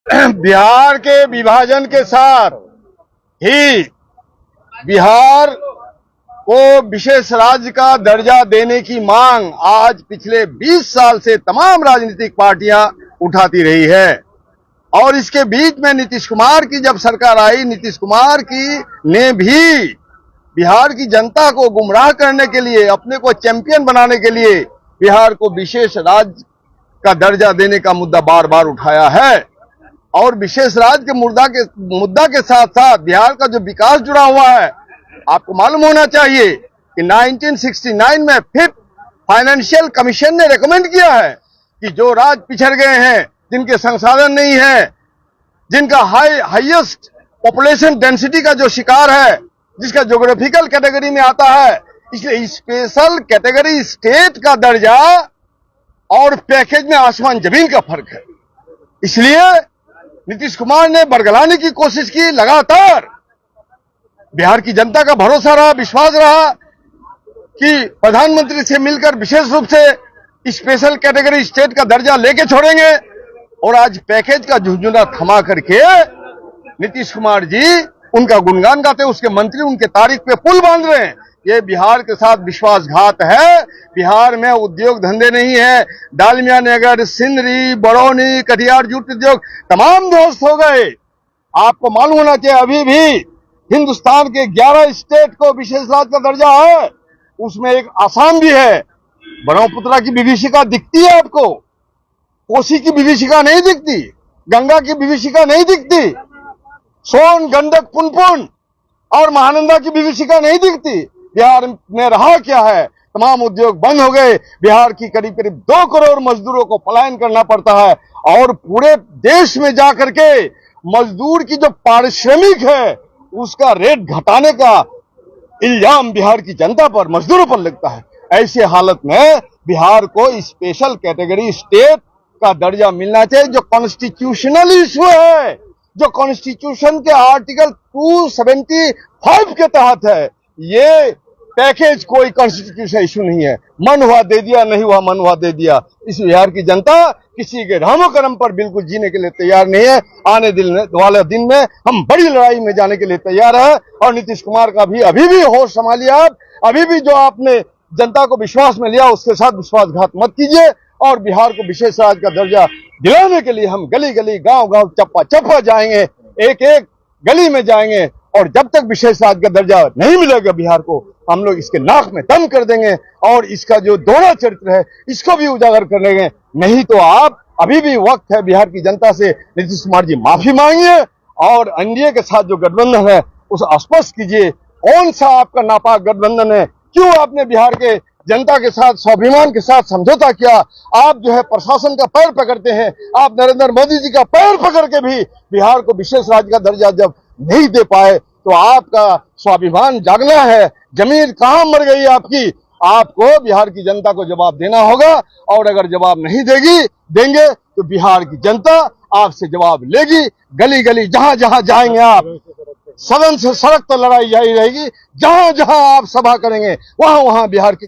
बिहार के विभाजन के साथ ही बिहार को विशेष राज्य का दर्जा देने की मांग आज पिछले 20 साल से तमाम राजनीतिक पार्टियां उठाती रही है। और इसके बीच में नीतीश कुमार की जब सरकार आई, नीतीश कुमार की ने भी बिहार की जनता को गुमराह करने के लिए, अपने को चैंपियन बनाने के लिए बिहार को विशेष राज्य का दर्जा देने का मुद्दा बार बार उठाया है। और विशेष राज्य के मुद्दा के साथ साथ बिहार का जो विकास जुड़ा हुआ है, आपको मालूम होना चाहिए कि 1969 में 5th फाइनेंशियल कमीशन ने रेकमेंड किया है कि जो राज्य पिछड़ गए हैं, जिनके संसाधन नहीं है, जिनका हाईएस्ट पॉपुलेशन डेंसिटी का जो शिकार है, जिसका ज्योग्राफिकल कैटेगरी में आता है, इसलिए स्पेशल कैटेगरी स्टेट का दर्जा और पैकेज में आसमान जमीन का फर्क है। इसलिए नीतीश कुमार ने बरगलाने की कोशिश की। लगातार बिहार की जनता का भरोसा रहा, विश्वास रहा कि प्रधानमंत्री से मिलकर विशेष रूप से स्पेशल कैटेगरी स्टेट का दर्जा लेके छोड़ेंगे। और आज पैकेज का झुंझुना थमा करके नीतीश कुमार जी उनका गुणगान गाते, उसके मंत्री उनके तारीफ पे पुल बांध रहे हैं। ये बिहार के साथ विश्वासघात है। बिहार में उद्योग धंधे नहीं है। डालमिया नगर, सिंदरी, बरौनी, कटिहार जूट उद्योग तमाम ध्वस्त हो गए। आपको मालूम होना चाहिए, अभी भी हिंदुस्तान के 11 स्टेट को विशेष राज्य का दर्जा है, उसमें एक आसाम भी है। ब्रह्मपुत्रा की विभीषिका दिखती है आपको, कोसी की विभीषिका नहीं दिखती, गंगा की विभीषिका नहीं दिखती, सोन, गंडक, पुनपुन और महानंदा की विभीषिका नहीं दिखती। बिहार में रहा क्या है? तमाम उद्योग बंद हो गए। बिहार की करीब करीब 2 करोड़ मजदूरों को पलायन करना पड़ता है। और पूरे देश में जाकर के मजदूर की जो पारिश्रमिक है, उसका रेट घटाने का इल्जाम बिहार की जनता पर, मजदूरों पर लगता है। ऐसी हालत में बिहार को स्पेशल कैटेगरी स्टेट का दर्जा मिलना चाहिए, जो कॉन्स्टिट्यूशनल इशू है, जो कॉन्स्टिट्यूशन के आर्टिकल 275 के तहत है। ये पैकेज कोई कॉन्स्टिट्यूशन इशू नहीं है। मन हुआ दे दिया, नहीं हुआ मन हुआ दे दिया। इस बिहार की जनता किसी के रहमो करम पर बिल्कुल जीने के लिए तैयार नहीं है। आने वाले दिन में हम बड़ी लड़ाई में जाने के लिए तैयार है। और नीतीश कुमार का भी अभी भी होश संभालिए आप। अभी भी जो आपने जनता को विश्वास में लिया, उसके साथ विश्वासघात मत कीजिए। और बिहार को विशेष राज्य का दर्जा दिलाने के लिए हम गली गली, गांव गांव, चप्पा चप्पा जाएंगे, एक एक गली में जाएंगे। और जब तक विशेष राज्य का दर्जा नहीं मिलेगा बिहार को, हम लोग इसके नाक में दम कर देंगे। और इसका जो दोहरा चरित्र है, इसको भी उजागर कर लेंगे। नहीं तो आप, अभी भी वक्त है बिहार की जनता से, नीतीश कुमार जी माफी मांगिए और एनडीए के साथ जो गठबंधन है उसे स्पष्ट कीजिए। कौन सा आपका नापाक गठबंधन है? क्यों आपने बिहार के जनता के साथ स्वाभिमान के साथ समझौता किया? आप जो है प्रशासन का पैर पकड़ते हैं। आप नरेंद्र मोदी जी का पैर पकड़ के भी बिहार को विशेष राज्य का दर्जा जब नहीं दे पाए, तो आपका स्वाभिमान जागना है। जमीन कहां मर गई आपकी? आपको बिहार की जनता को जवाब देना होगा। और अगर जवाब नहीं देंगे तो बिहार की जनता आपसे जवाब लेगी। गली गली जहां जहां जाएंगे आप, सदन से सड़क तक लड़ाई जारी रहेगी। जहां जहां आप सभा करेंगे, वहां वहां बिहार की